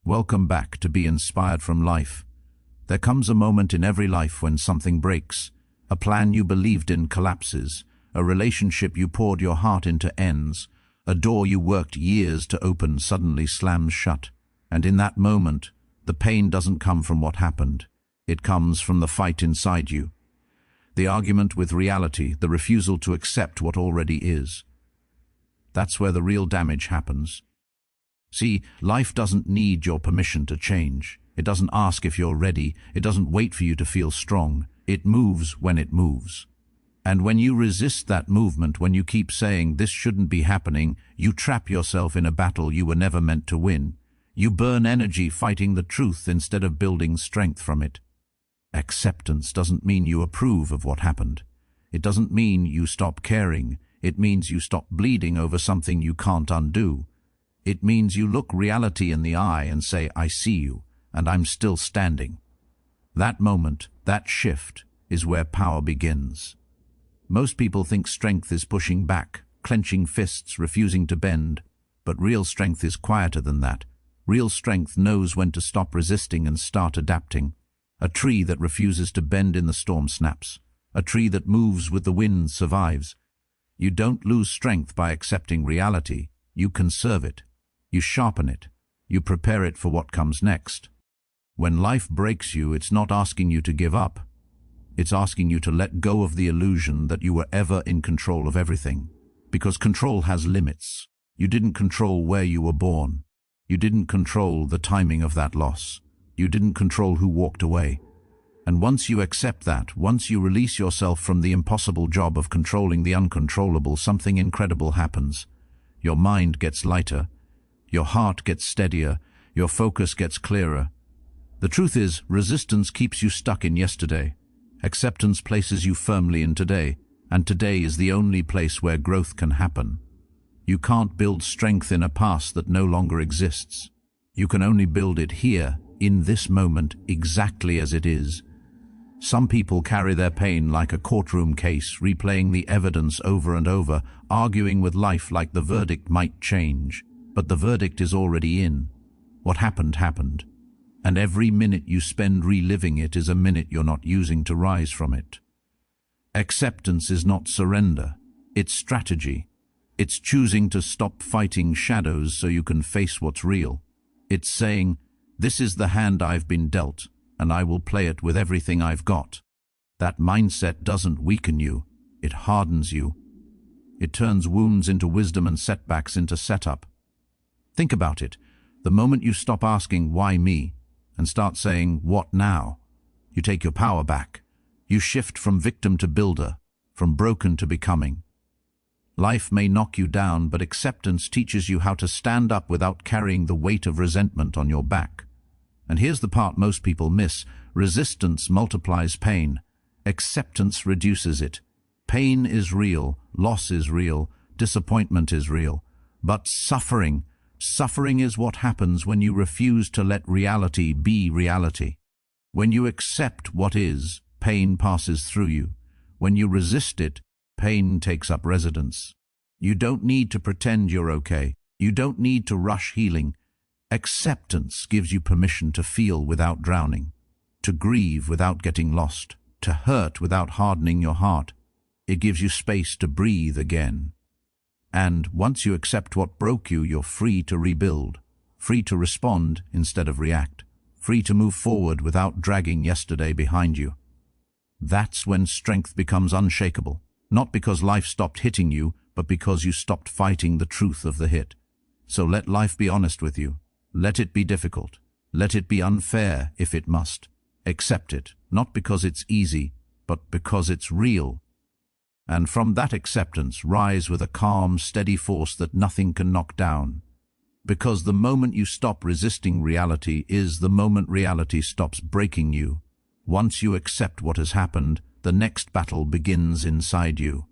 Welcome back to Be Inspired from Life. There comes a moment in every life when something breaks. A plan you believed in collapses. A relationship you poured your heart into ends. A door you worked years to open suddenly slams shut. And in that moment, the pain doesn't come from what happened. It comes from the fight inside you. The argument with reality, the refusal to accept what already is. That's where the real damage happens. See, life doesn't need your permission to change. It doesn't ask if you're ready. It doesn't wait for you to feel strong. It moves when it moves. And when you resist that movement, when you keep saying, "This shouldn't be happening," you trap yourself in a battle you were never meant to win. You burn energy fighting the truth instead of building strength from it. Acceptance doesn't mean you approve of what happened. It doesn't mean you stop caring. It means you stop bleeding over something you can't undo. It means you look reality in the eye and say, "I see you, and I'm still standing." That moment, that shift, is where power begins. Most people think strength is pushing back, clenching fists, refusing to bend. But real strength is quieter than that. Real strength knows when to stop resisting and start adapting. A tree that refuses to bend in the storm snaps. A tree that moves with the wind survives. You don't lose strength by accepting reality. You conserve it. You sharpen it. You prepare it for what comes next. When life breaks you, it's not asking you to give up. It's asking you to let go of the illusion that you were ever in control of everything. Because control has limits. You didn't control where you were born. You didn't control the timing of that loss. You didn't control who walked away. And once you accept that, once you release yourself from the impossible job of controlling the uncontrollable, something incredible happens. Your mind gets lighter. Your heart gets steadier. Your focus gets clearer. The truth is, resistance keeps you stuck in yesterday. Acceptance places you firmly in today, and today is the only place where growth can happen. You can't build strength in a past that no longer exists. You can only build it here, in this moment, exactly as it is. Some people carry their pain like a courtroom case, replaying the evidence over and over, arguing with life like the verdict might change. But the verdict is already in. What happened, happened. And every minute you spend reliving it is a minute you're not using to rise from it. Acceptance is not surrender. It's strategy. It's choosing to stop fighting shadows so you can face what's real. It's saying, "This is the hand I've been dealt, and I will play it with everything I've got." That mindset doesn't weaken you. It hardens you. It turns wounds into wisdom and setbacks into setup. Think about it. The moment you stop asking, "Why me?" and start saying, "What now?" you take your power back. You shift from victim to builder, from broken to becoming. Life may knock you down, but acceptance teaches you how to stand up without carrying the weight of resentment on your back. And here's the part most people miss. Resistance multiplies pain. Acceptance reduces it. Pain is real, loss is real, disappointment is real. But suffering is what happens when you refuse to let reality be reality. When you accept what is, pain passes through you. When you resist it, pain takes up residence. You don't need to pretend you're okay. You don't need to rush healing. Acceptance gives you permission to feel without drowning, to grieve without getting lost, to hurt without hardening your heart. It gives you space to breathe again. And once you accept what broke you, you're free to rebuild, free to respond instead of react, free to move forward without dragging yesterday behind you. That's when strength becomes unshakable, not because life stopped hitting you, but because you stopped fighting the truth of the hit. So let life be honest with you. Let it be difficult. Let it be unfair if it must. Accept it, not because it's easy, but because it's real. And from that acceptance, rise with a calm, steady force that nothing can knock down. Because the moment you stop resisting reality is the moment reality stops breaking you. Once you accept what has happened, the next battle begins inside you.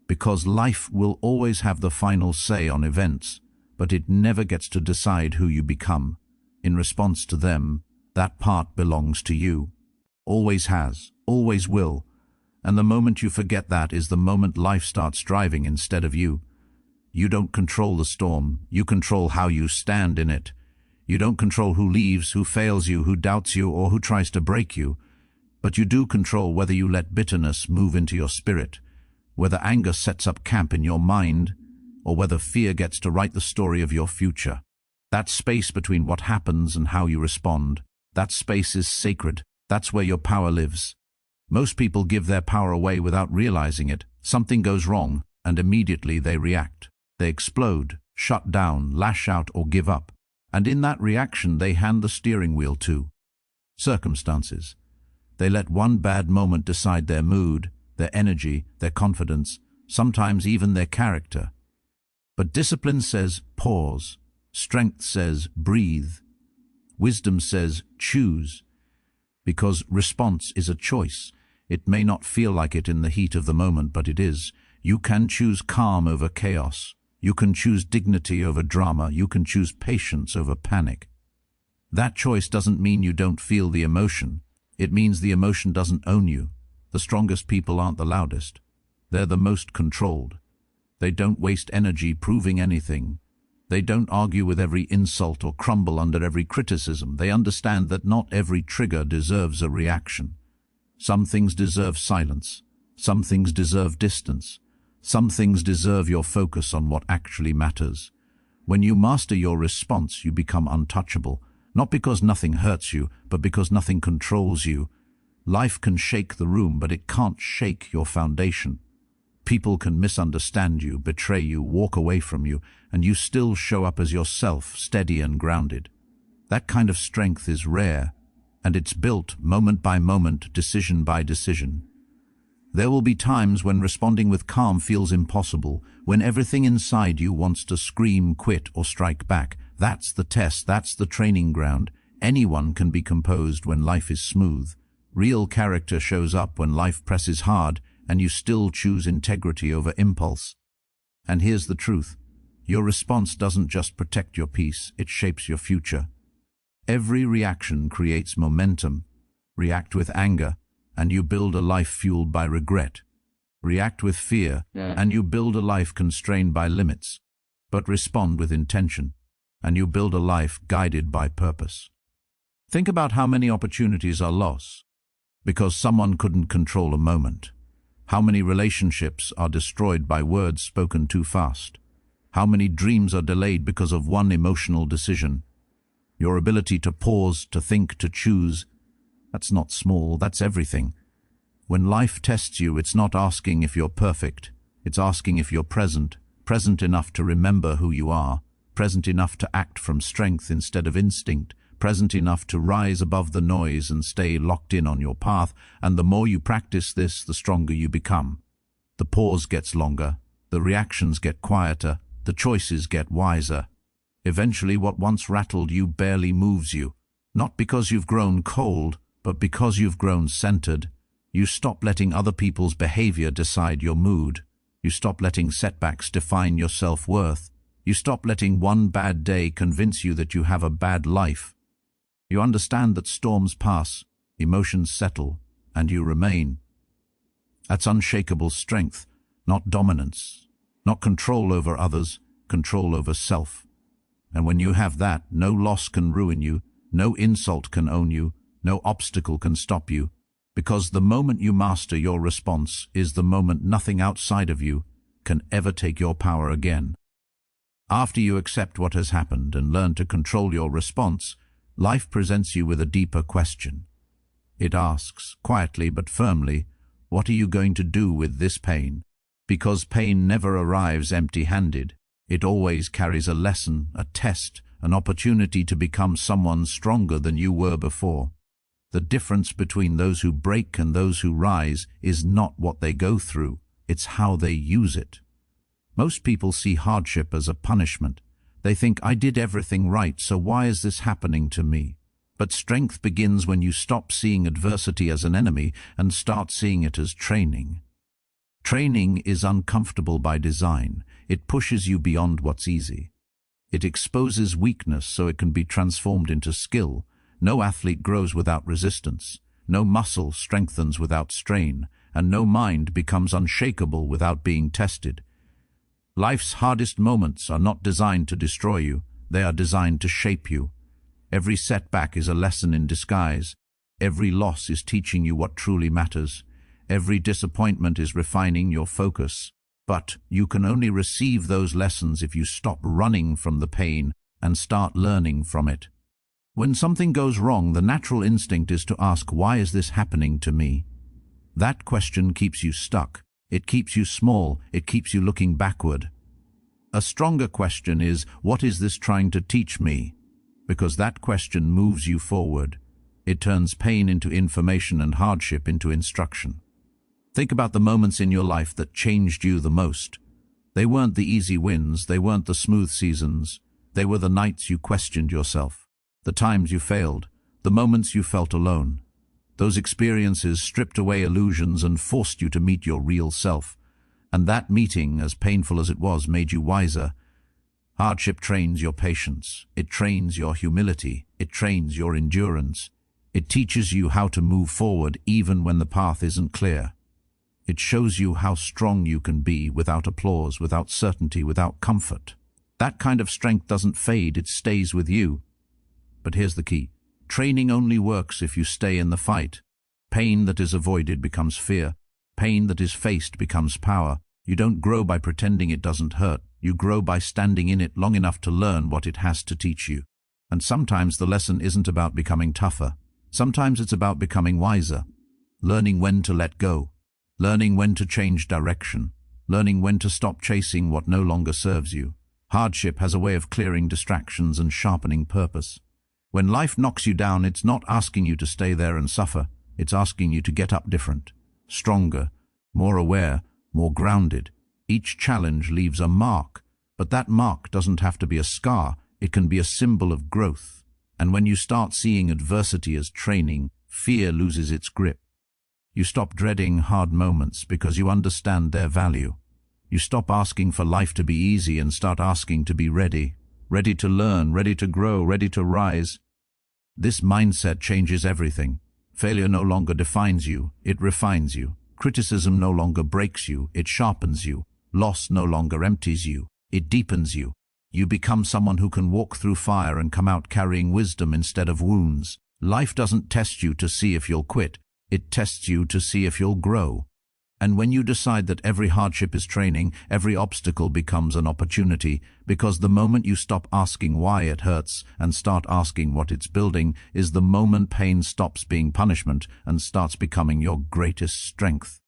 Because life will always have the final say on events, but it never gets to decide who you become. In response to them, that part belongs to you. Always has, always will. And the moment you forget that is the moment life starts driving instead of you. You don't control the storm. You control how you stand in it. You don't control who leaves, who fails you, who doubts you, or who tries to break you. But you do control whether you let bitterness move into your spirit, whether anger sets up camp in your mind, or whether fear gets to write the story of your future. That space between what happens and how you respond, that space is sacred. That's where your power lives. Most people give their power away without realizing it. Something goes wrong, and immediately they react. They explode, shut down, lash out, or give up. And in that reaction, they hand the steering wheel to circumstances. They let one bad moment decide their mood, their energy, their confidence, sometimes even their character. But discipline says pause. Strength says breathe. Wisdom says choose. Because response is a choice. It may not feel like it in the heat of the moment, but it is. You can choose calm over chaos. You can choose dignity over drama. You can choose patience over panic. That choice doesn't mean you don't feel the emotion. It means the emotion doesn't own you. The strongest people aren't the loudest. They're the most controlled. They don't waste energy proving anything. They don't argue with every insult or crumble under every criticism. They understand that not every trigger deserves a reaction. Some things deserve silence. Some things deserve distance. Some things deserve your focus on what actually matters. When you master your response, you become untouchable, not because nothing hurts you, but because nothing controls you. Life can shake the room, but it can't shake your foundation. People can misunderstand you, betray you, walk away from you, and you still show up as yourself, steady and grounded. That kind of strength is rare, and it's built moment by moment, decision by decision. There will be times when responding with calm feels impossible, when everything inside you wants to scream, quit, or strike back. That's the test, that's the training ground. Anyone can be composed when life is smooth. Real character shows up when life presses hard, and you still choose integrity over impulse. And here's the truth. Your response doesn't just protect your peace, it shapes your future. Every reaction creates momentum. React with anger, and you build a life fueled by regret. React with fear, and you build a life constrained by limits. But respond with intention, and you build a life guided by purpose. Think about how many opportunities are lost because someone couldn't control a moment. How many relationships are destroyed by words spoken too fast? How many dreams are delayed because of one emotional decision? Your ability to pause, to think, to choose, that's not small, that's everything. When life tests you, it's not asking if you're perfect. It's asking if you're present, present enough to remember who you are, present enough to act from strength instead of instinct, present enough to rise above the noise and stay locked in on your path. And the more you practice this, the stronger you become. The pause gets longer, the reactions get quieter, the choices get wiser. Eventually, what once rattled you barely moves you, not because you've grown cold, but because you've grown centered. You stop letting other people's behavior decide your mood. You stop letting setbacks define your self-worth. You stop letting one bad day convince you that you have a bad life. You understand that storms pass, emotions settle, and you remain. That's unshakable strength, not dominance, not control over others, control over self. And when you have that, no loss can ruin you, no insult can own you, no obstacle can stop you, because the moment you master your response is the moment nothing outside of you can ever take your power again. After you accept what has happened and learn to control your response, life presents you with a deeper question. It asks, quietly but firmly, what are you going to do with this pain? Because pain never arrives empty-handed. It always carries a lesson, a test, an opportunity to become someone stronger than you were before. The difference between those who break and those who rise is not what they go through, it's how they use it. Most people see hardship as a punishment. They think, I did everything right, so why is this happening to me? But strength begins when you stop seeing adversity as an enemy and start seeing it as training. Training is uncomfortable by design. It pushes you beyond what's easy. It exposes weakness so it can be transformed into skill. No athlete grows without resistance. No muscle strengthens without strain. And no mind becomes unshakable without being tested. Life's hardest moments are not designed to destroy you. They are designed to shape you. Every setback is a lesson in disguise. Every loss is teaching you what truly matters. Every disappointment is refining your focus. But you can only receive those lessons if you stop running from the pain and start learning from it. When something goes wrong, the natural instinct is to ask, why is this happening to me? That question keeps you stuck. It keeps you small. It keeps you looking backward. A stronger question is, what is this trying to teach me? Because that question moves you forward. It turns pain into information and hardship into instruction. Think about the moments in your life that changed you the most. They weren't the easy wins. They weren't the smooth seasons. They were the nights you questioned yourself, the times you failed, the moments you felt alone. Those experiences stripped away illusions and forced you to meet your real self. And that meeting, as painful as it was, made you wiser. Hardship trains your patience. It trains your humility. It trains your endurance. It teaches you how to move forward even when the path isn't clear. It shows you how strong you can be without applause, without certainty, without comfort. That kind of strength doesn't fade, it stays with you. But here's the key. Training only works if you stay in the fight. Pain that is avoided becomes fear. Pain that is faced becomes power. You don't grow by pretending it doesn't hurt. You grow by standing in it long enough to learn what it has to teach you. And sometimes the lesson isn't about becoming tougher. Sometimes it's about becoming wiser. Learning when to let go. Learning when to change direction. Learning when to stop chasing what no longer serves you. Hardship has a way of clearing distractions and sharpening purpose. When life knocks you down, it's not asking you to stay there and suffer. It's asking you to get up different, stronger, more aware, more grounded. Each challenge leaves a mark, but that mark doesn't have to be a scar. It can be a symbol of growth. And when you start seeing adversity as training, fear loses its grip. You stop dreading hard moments because you understand their value. You stop asking for life to be easy and start asking to be ready. Ready to learn, ready to grow, ready to rise. This mindset changes everything. Failure no longer defines you, it refines you. Criticism no longer breaks you, it sharpens you. Loss no longer empties you, it deepens you. You become someone who can walk through fire and come out carrying wisdom instead of wounds. Life doesn't test you to see if you'll quit, it tests you to see if you'll grow. And when you decide that every hardship is training, every obstacle becomes an opportunity, because the moment you stop asking why it hurts and start asking what it's building is the moment pain stops being punishment and starts becoming your greatest strength.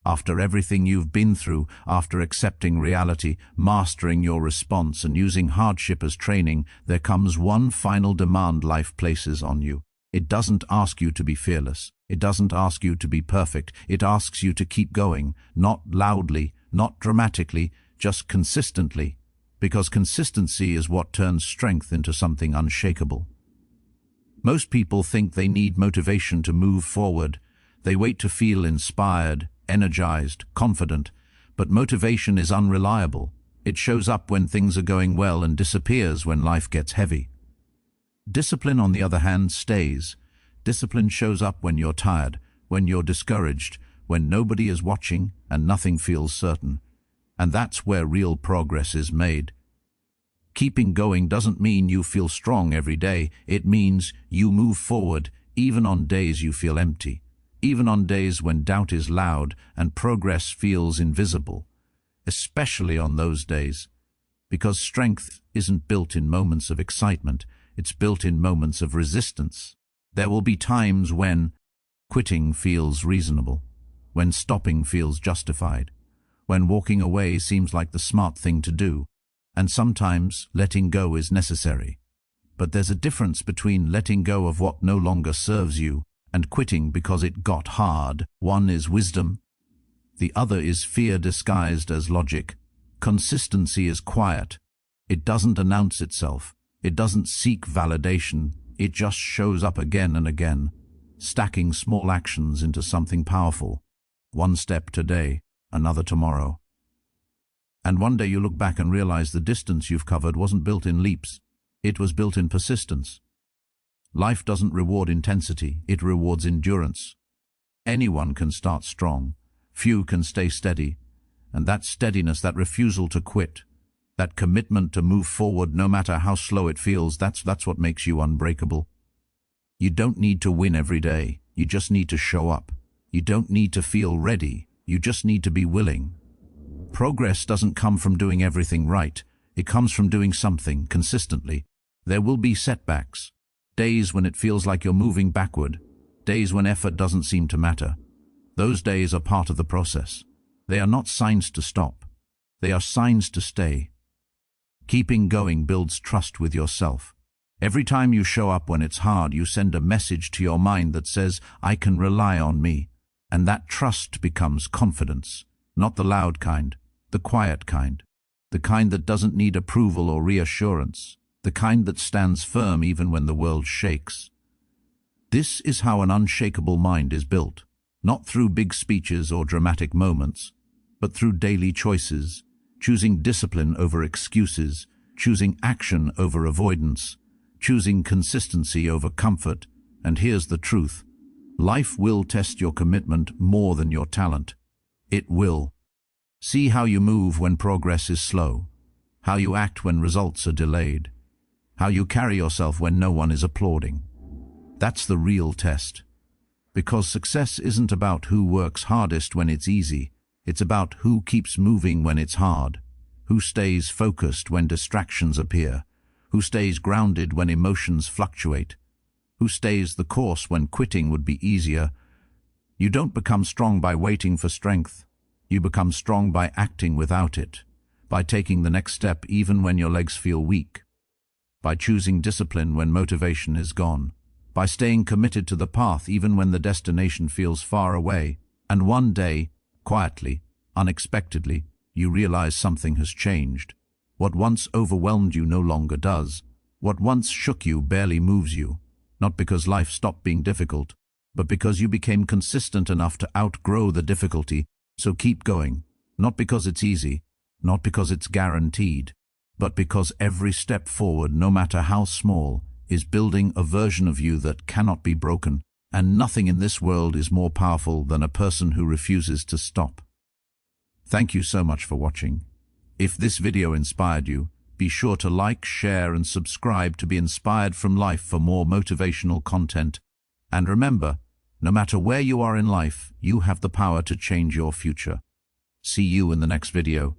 After everything you've been through, after accepting reality, mastering your response and using hardship as training, there comes one final demand life places on you. It doesn't ask you to be fearless. It doesn't ask you to be perfect. It asks you to keep going, not loudly, not dramatically, just consistently, because consistency is what turns strength into something unshakable. Most people think they need motivation to move forward. They wait to feel inspired, energized, confident, but motivation is unreliable. It shows up when things are going well and disappears when life gets heavy. Discipline, on the other hand, stays. Discipline shows up when you're tired, when you're discouraged, when nobody is watching and nothing feels certain. And that's where real progress is made. Keeping going doesn't mean you feel strong every day. It means you move forward even on days you feel empty, even on days when doubt is loud and progress feels invisible, especially on those days. Because strength isn't built in moments of excitement. It's built in moments of resistance. There will be times when quitting feels reasonable, when stopping feels justified, when walking away seems like the smart thing to do, and sometimes letting go is necessary. But there's a difference between letting go of what no longer serves you and quitting because it got hard. One is wisdom, the other is fear disguised as logic. Consistency is quiet. It doesn't announce itself. It doesn't seek validation, it just shows up again and again, stacking small actions into something powerful. One step today, another tomorrow. And one day you look back and realize the distance you've covered wasn't built in leaps, it was built in persistence. Life doesn't reward intensity, it rewards endurance. Anyone can start strong, few can stay steady, and that steadiness, that refusal to quit, That commitment to move forward no matter how slow it feels, that's what makes you unbreakable. You don't need to win every day. You just need to show up. You don't need to feel ready. You just need to be willing. Progress doesn't come from doing everything right. It comes from doing something consistently. There will be setbacks, days when it feels like you're moving backward, days when effort doesn't seem to matter. Those days are part of the process. They are not signs to stop. They are signs to stay. Keeping going builds trust with yourself. Every time you show up when it's hard, you send a message to your mind that says, I can rely on me. And that trust becomes confidence, not the loud kind, the quiet kind, the kind that doesn't need approval or reassurance, the kind that stands firm even when the world shakes. This is how an unshakable mind is built, not through big speeches or dramatic moments, but through daily choices, choosing discipline over excuses, choosing action over avoidance, choosing consistency over comfort. And here's the truth. Life will test your commitment more than your talent. It will. See how you move when progress is slow, how you act when results are delayed, how you carry yourself when no one is applauding. That's the real test. Because success isn't about who works hardest when it's easy. It's about who keeps moving when it's hard, who stays focused when distractions appear, who stays grounded when emotions fluctuate, who stays the course when quitting would be easier. You don't become strong by waiting for strength. You become strong by acting without it, by taking the next step even when your legs feel weak, by choosing discipline when motivation is gone, by staying committed to the path even when the destination feels far away. And one day, quietly, unexpectedly, you realize something has changed. What once overwhelmed you no longer does. What once shook you barely moves you. Not because life stopped being difficult, but because you became consistent enough to outgrow the difficulty. So keep going, not because it's easy, not because it's guaranteed, but because every step forward, no matter how small, is building a version of you that cannot be broken. And nothing in this world is more powerful than a person who refuses to stop. Thank you so much for watching. If this video inspired you, be sure to like, share, and subscribe to be inspired from life for more motivational content. And remember, no matter where you are in life, you have the power to change your future. See you in the next video.